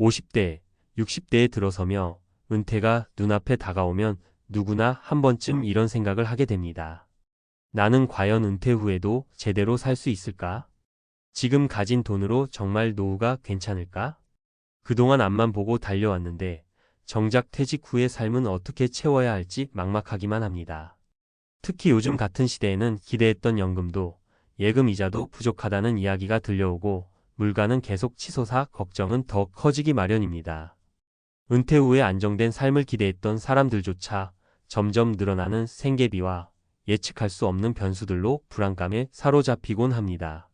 50대, 60대에 들어서며 은퇴가 눈앞에 다가오면 누구나 한 번쯤 이런 생각을 하게 됩니다. 나는 과연 은퇴 후에도 제대로 살 수 있을까? 지금 가진 돈으로 정말 노후가 괜찮을까? 그동안 앞만 보고 달려왔는데 정작 퇴직 후의 삶은 어떻게 채워야 할지 막막하기만 합니다. 특히 요즘 같은 시대에는 기대했던 연금도 예금 이자도 부족하다는 이야기가 들려오고 물가는 계속 치솟아 걱정은 더 커지기 마련입니다. 은퇴 후에 안정된 삶을 기대했던 사람들조차 점점 늘어나는 생계비와 예측할 수 없는 변수들로 불안감에 사로잡히곤 합니다.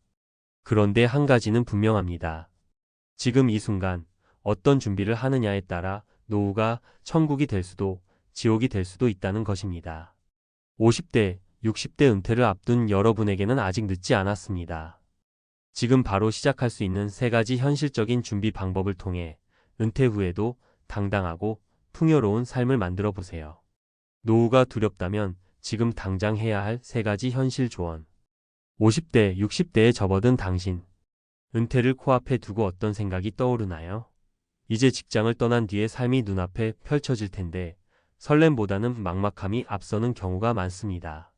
그런데 한 가지는 분명합니다. 지금 이 순간 어떤 준비를 하느냐에 따라 노후가 천국이 될 수도 지옥이 될 수도 있다는 것입니다. 50대, 60대 은퇴를 앞둔 여러분에게는 아직 늦지 않았습니다. 지금 바로 시작할 수 있는 3가지 현실적인 준비 방법을 통해 은퇴 후에도 당당하고 풍요로운 삶을 만들어 보세요. 노후가 두렵다면 지금 당장 해야 할 3가지 현실 조언. 50대, 60대에 접어든 당신. 은퇴를 코앞에 두고 어떤 생각이 떠오르나요? 이제 직장을 떠난 뒤에 삶이 눈앞에 펼쳐질 텐데 설렘보다는 막막함이 앞서는 경우가 많습니다.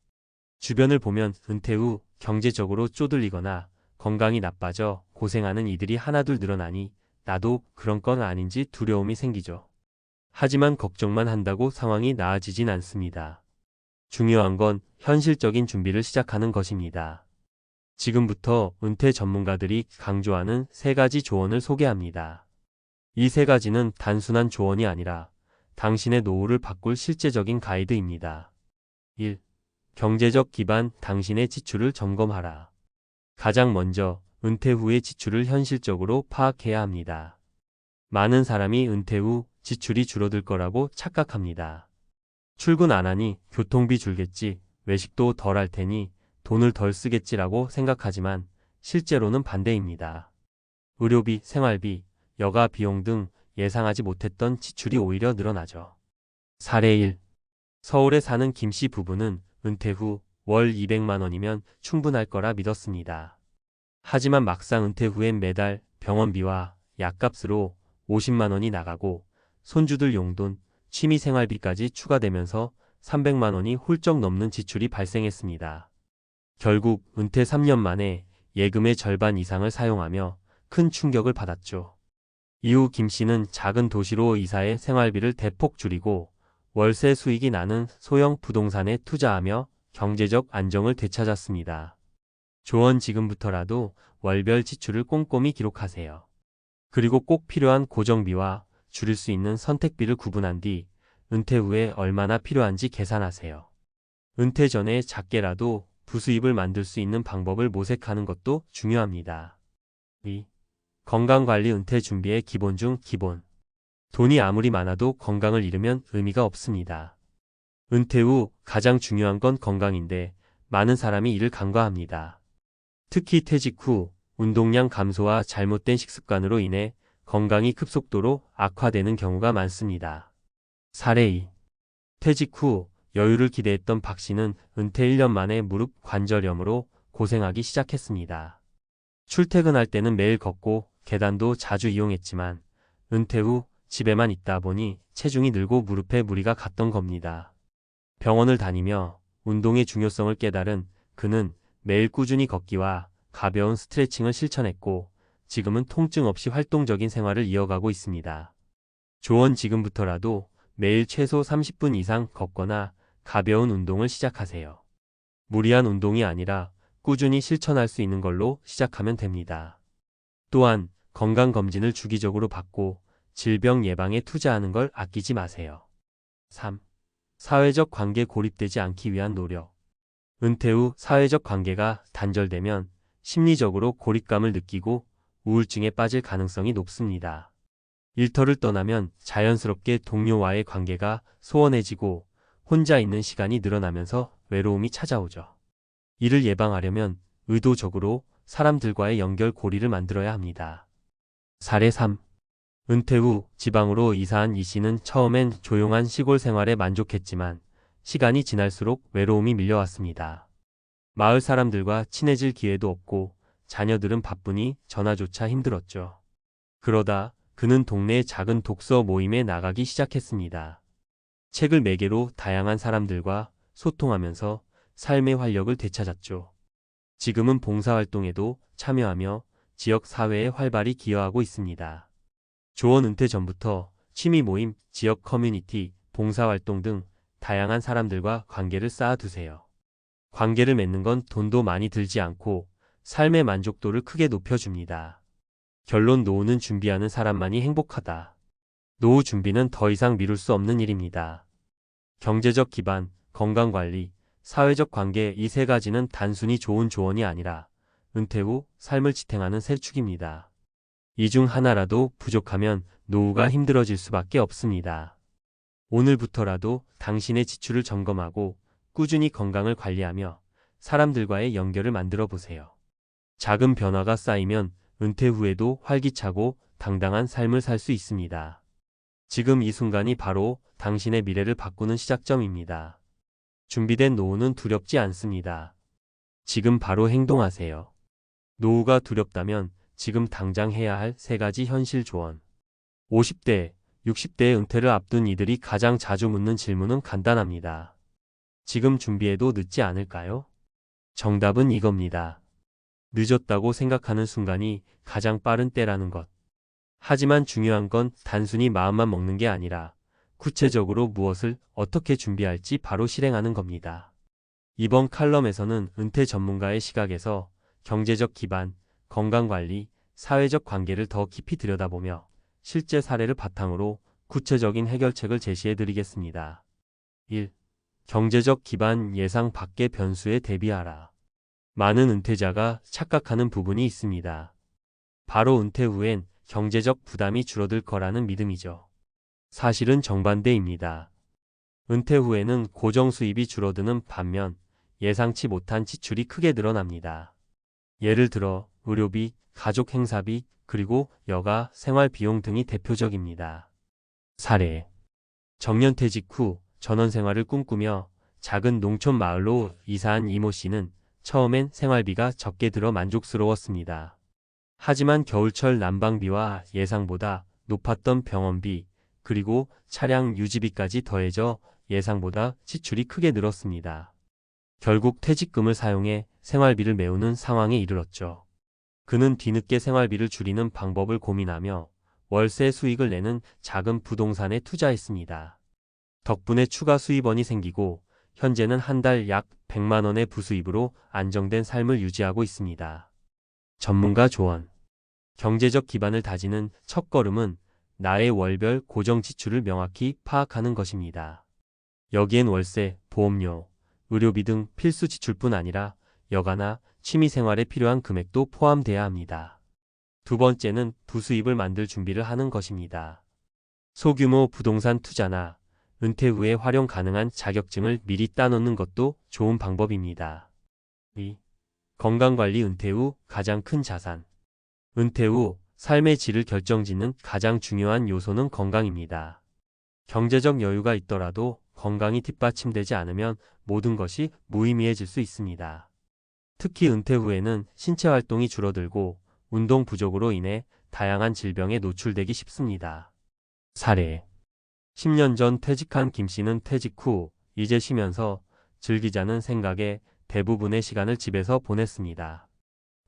주변을 보면 은퇴 후 경제적으로 쪼들리거나 건강이 나빠져 고생하는 이들이 하나둘 늘어나니 나도 그런 건 아닌지 두려움이 생기죠. 하지만 걱정만 한다고 상황이 나아지진 않습니다. 중요한 건 현실적인 준비를 시작하는 것입니다. 지금부터 은퇴 전문가들이 강조하는 3가지 조언을 소개합니다. 이 3가지는 단순한 조언이 아니라 당신의 노후를 바꿀 실제적인 가이드입니다. 1. 경제적 기반. 당신의 지출을 점검하라. 가장 먼저 은퇴 후의 지출을 현실적으로 파악해야 합니다. 많은 사람이 은퇴 후 지출이 줄어들 거라고 착각합니다. 출근 안 하니 교통비 줄겠지, 외식도 덜 할 테니 돈을 덜 쓰겠지라고 생각하지만 실제로는 반대입니다. 의료비, 생활비, 여가 비용 등 예상하지 못했던 지출이 오히려 늘어나죠. 사례 1. 서울에 사는 김 씨 부부는 은퇴 후 월 200만 원이면 충분할 거라 믿었습니다. 하지만 막상 은퇴 후엔 매달 병원비와 약값으로 50만 원이 나가고 손주들 용돈, 취미 생활비까지 추가되면서 300만 원이 훌쩍 넘는 지출이 발생했습니다. 결국 은퇴 3년 만에 예금의 절반 이상을 사용하며 큰 충격을 받았죠. 이후 김 씨는 작은 도시로 이사해 생활비를 대폭 줄이고 월세 수익이 나는 소형 부동산에 투자하며 경제적 안정을 되찾았습니다. 조언. 지금부터라도 월별 지출을 꼼꼼히 기록하세요. 그리고 꼭 필요한 고정비와 줄일 수 있는 선택비를 구분한 뒤 은퇴 후에 얼마나 필요한지 계산하세요. 은퇴 전에 작게라도 부수입을 만들 수 있는 방법을 모색하는 것도 중요합니다. 2. 건강관리. 은퇴 준비의 기본 중 기본. 돈이 아무리 많아도 건강을 잃으면 의미가 없습니다. 은퇴 후 가장 중요한 건 건강인데 많은 사람이 이를 간과합니다. 특히 퇴직 후 운동량 감소와 잘못된 식습관으로 인해 건강이 급속도로 악화되는 경우가 많습니다. 사례 2. 퇴직 후 여유를 기대했던 박 씨는 은퇴 1년 만에 무릎 관절염으로 고생하기 시작했습니다. 출퇴근할 때는 매일 걷고 계단도 자주 이용했지만 은퇴 후 집에만 있다 보니 체중이 늘고 무릎에 무리가 갔던 겁니다. 병원을 다니며 운동의 중요성을 깨달은 그는 매일 꾸준히 걷기와 가벼운 스트레칭을 실천했고 지금은 통증 없이 활동적인 생활을 이어가고 있습니다. 조언. 지금부터라도 매일 최소 30분 이상 걷거나 가벼운 운동을 시작하세요. 무리한 운동이 아니라 꾸준히 실천할 수 있는 걸로 시작하면 됩니다. 또한 건강검진을 주기적으로 받고 질병 예방에 투자하는 걸 아끼지 마세요. 3. 사회적 관계에 고립되지 않기 위한 노력. 은퇴 후 사회적 관계가 단절되면 심리적으로 고립감을 느끼고 우울증에 빠질 가능성이 높습니다. 일터를 떠나면 자연스럽게 동료와의 관계가 소원해지고 혼자 있는 시간이 늘어나면서 외로움이 찾아오죠. 이를 예방하려면 의도적으로 사람들과의 연결고리를 만들어야 합니다. 사례 3. 은퇴 후 지방으로 이사한 이 씨는 처음엔 조용한 시골 생활에 만족했지만 시간이 지날수록 외로움이 밀려왔습니다. 마을 사람들과 친해질 기회도 없고 자녀들은 바쁘니 전화조차 힘들었죠. 그러다 그는 동네 작은 독서 모임에 나가기 시작했습니다. 책을 매개로 다양한 사람들과 소통하면서 삶의 활력을 되찾았죠. 지금은 봉사활동에도 참여하며 지역 사회에 활발히 기여하고 있습니다. 조언 은퇴 전부터 취미 모임, 지역 커뮤니티, 봉사활동 등 다양한 사람들과 관계를 쌓아두세요. 관계를 맺는 건 돈도 많이 들지 않고 삶의 만족도를 크게 높여줍니다. 결론 노후는 준비하는 사람만이 행복하다. 노후 준비는 더 이상 미룰 수 없는 일입니다. 경제적 기반, 건강관리, 사회적 관계 이 세 가지는 단순히 좋은 조언이 아니라 은퇴 후 삶을 지탱하는 세 축입니다. 이 중 하나라도 부족하면 노후가 힘들어질 수밖에 없습니다. 오늘부터라도 당신의 지출을 점검하고 꾸준히 건강을 관리하며 사람들과의 연결을 만들어 보세요. 작은 변화가 쌓이면 은퇴 후에도 활기차고 당당한 삶을 살 수 있습니다. 지금 이 순간이 바로 당신의 미래를 바꾸는 시작점입니다. 준비된 노후는 두렵지 않습니다. 지금 바로 행동하세요. 노후가 두렵다면 지금 당장 해야 할 세 가지 현실 조언. 50대, 60대의 은퇴를 앞둔 이들이 가장 자주 묻는 질문은 간단합니다. 지금 준비해도 늦지 않을까요? 정답은 이겁니다. 늦었다고 생각하는 순간이 가장 빠른 때라는 것. 하지만 중요한 건 단순히 마음만 먹는 게 아니라 구체적으로 무엇을 어떻게 준비할지 바로 실행하는 겁니다. 이번 칼럼에서는 은퇴 전문가의 시각에서 경제적 기반, 건강관리, 사회적 관계를 더 깊이 들여다보며 실제 사례를 바탕으로 구체적인 해결책을 제시해 드리겠습니다. 1. 경제적 기반 예상 밖의 변수에 대비하라. 많은 은퇴자가 착각하는 부분이 있습니다. 바로 은퇴 후엔 경제적 부담이 줄어들 거라는 믿음이죠. 사실은 정반대입니다. 은퇴 후에는 고정 수입이 줄어드는 반면 예상치 못한 지출이 크게 늘어납니다. 예를 들어 의료비, 가족 행사비, 그리고 여가, 생활 비용 등이 대표적입니다. 사례. 정년퇴직 후 전원 생활을 꿈꾸며 작은 농촌 마을로 이사한 이모 씨는 처음엔 생활비가 적게 들어 만족스러웠습니다. 하지만 겨울철 난방비와 예상보다 높았던 병원비, 그리고 차량 유지비까지 더해져 예상보다 지출이 크게 늘었습니다. 결국 퇴직금을 사용해 생활비를 메우는 상황에 이르렀죠. 그는 뒤늦게 생활비를 줄이는 방법을 고민하며 월세 수익을 내는 작은 부동산에 투자했습니다. 덕분에 추가 수입원이 생기고 현재는 한 달 약 100만 원의 부수입으로 안정된 삶을 유지하고 있습니다. 전문가 조언. 경제적 기반을 다지는 첫걸음은 나의 월별 고정 지출을 명확히 파악하는 것입니다. 여기엔 월세, 보험료, 의료비 등 필수 지출뿐 아니라 여가나 취미생활에 필요한 금액도 포함돼야 합니다. 두 번째는 부수입을 만들 준비를 하는 것입니다. 소규모 부동산 투자나 은퇴 후에 활용 가능한 자격증을 미리 따놓는 것도 좋은 방법입니다. 2. 건강관리 은퇴 후 가장 큰 자산. 은퇴 후 삶의 질을 결정짓는 가장 중요한 요소는 건강입니다. 경제적 여유가 있더라도 건강이 뒷받침되지 않으면 모든 것이 무의미해질 수 있습니다. 특히 은퇴 후에는 신체 활동이 줄어들고 운동 부족으로 인해 다양한 질병에 노출되기 쉽습니다. 사례. 10년 전 퇴직한 김 씨는 퇴직 후 이제 쉬면서 즐기자는 생각에 대부분의 시간을 집에서 보냈습니다.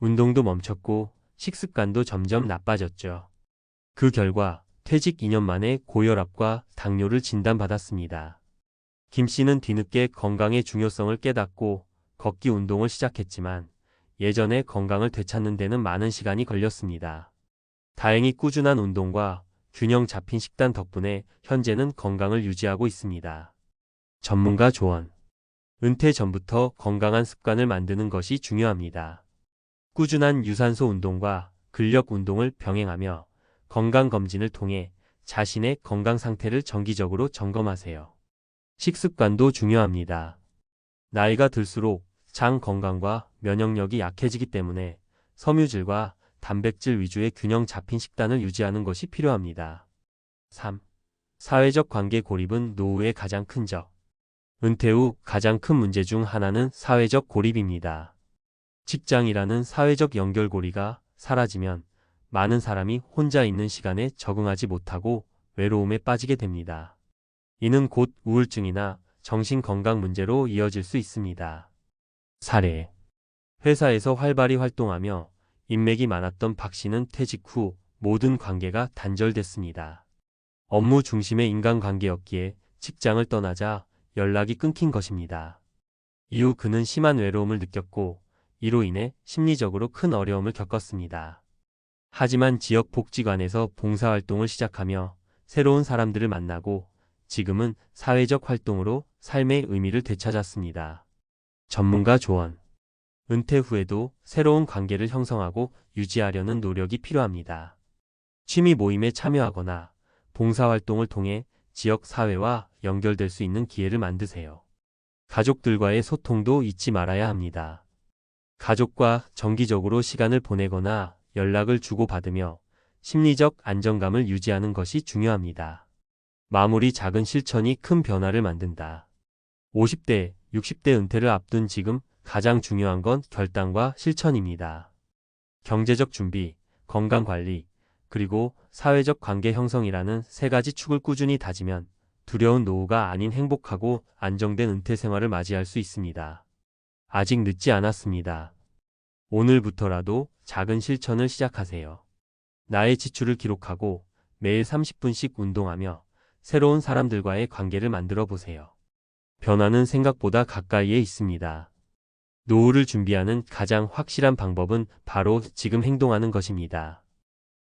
운동도 멈췄고 식습관도 점점 나빠졌죠. 그 결과 퇴직 2년 만에 고혈압과 당뇨를 진단받았습니다. 김 씨는 뒤늦게 건강의 중요성을 깨닫고 걷기 운동을 시작했지만 예전의 건강을 되찾는 데는 많은 시간이 걸렸습니다. 다행히 꾸준한 운동과 균형 잡힌 식단 덕분에 현재는 건강을 유지하고 있습니다. 전문가 조언. 은퇴 전부터 건강한 습관을 만드는 것이 중요합니다. 꾸준한 유산소 운동과 근력 운동을 병행하며 건강검진을 통해 자신의 건강 상태를 정기적으로 점검하세요. 식습관도 중요합니다. 나이가 들수록 장 건강과 면역력이 약해지기 때문에 섬유질과 단백질 위주의 균형 잡힌 식단을 유지하는 것이 필요합니다. 3. 사회적 관계 고립은 노후의 가장 큰 적. 은퇴 후 가장 큰 문제 중 하나는 사회적 고립입니다. 직장이라는 사회적 연결고리가 사라지면 많은 사람이 혼자 있는 시간에 적응하지 못하고 외로움에 빠지게 됩니다. 이는 곧 우울증이나 정신건강 문제로 이어질 수 있습니다. 사례. 회사에서 활발히 활동하며 인맥이 많았던 박 씨는 퇴직 후 모든 관계가 단절됐습니다. 업무 중심의 인간관계였기에 직장을 떠나자 연락이 끊긴 것입니다. 이후 그는 심한 외로움을 느꼈고 이로 인해 심리적으로 큰 어려움을 겪었습니다. 하지만 지역 복지관에서 봉사활동을 시작하며 새로운 사람들을 만나고 지금은 사회적 활동으로 삶의 의미를 되찾았습니다. 전문가 조언. 은퇴 후에도 새로운 관계를 형성하고 유지하려는 노력이 필요합니다. 취미 모임에 참여하거나 봉사활동을 통해 지역 사회와 연결될 수 있는 기회를 만드세요. 가족들과의 소통도 잊지 말아야 합니다. 가족과 정기적으로 시간을 보내거나 연락을 주고받으며 심리적 안정감을 유지하는 것이 중요합니다. 마무리. 작은 실천이 큰 변화를 만든다. 50대, 60대 은퇴를 앞둔 지금 가장 중요한 건 결단과 실천입니다. 경제적 준비, 건강관리, 그리고 사회적 관계 형성이라는 세 가지 축을 꾸준히 다지면 두려운 노후가 아닌 행복하고 안정된 은퇴 생활을 맞이할 수 있습니다. 아직 늦지 않았습니다. 오늘부터라도 작은 실천을 시작하세요. 나의 지출을 기록하고 매일 30분씩 운동하며 새로운 사람들과의 관계를 만들어 보세요. 변화는 생각보다 가까이에 있습니다. 노후를 준비하는 가장 확실한 방법은 바로 지금 행동하는 것입니다.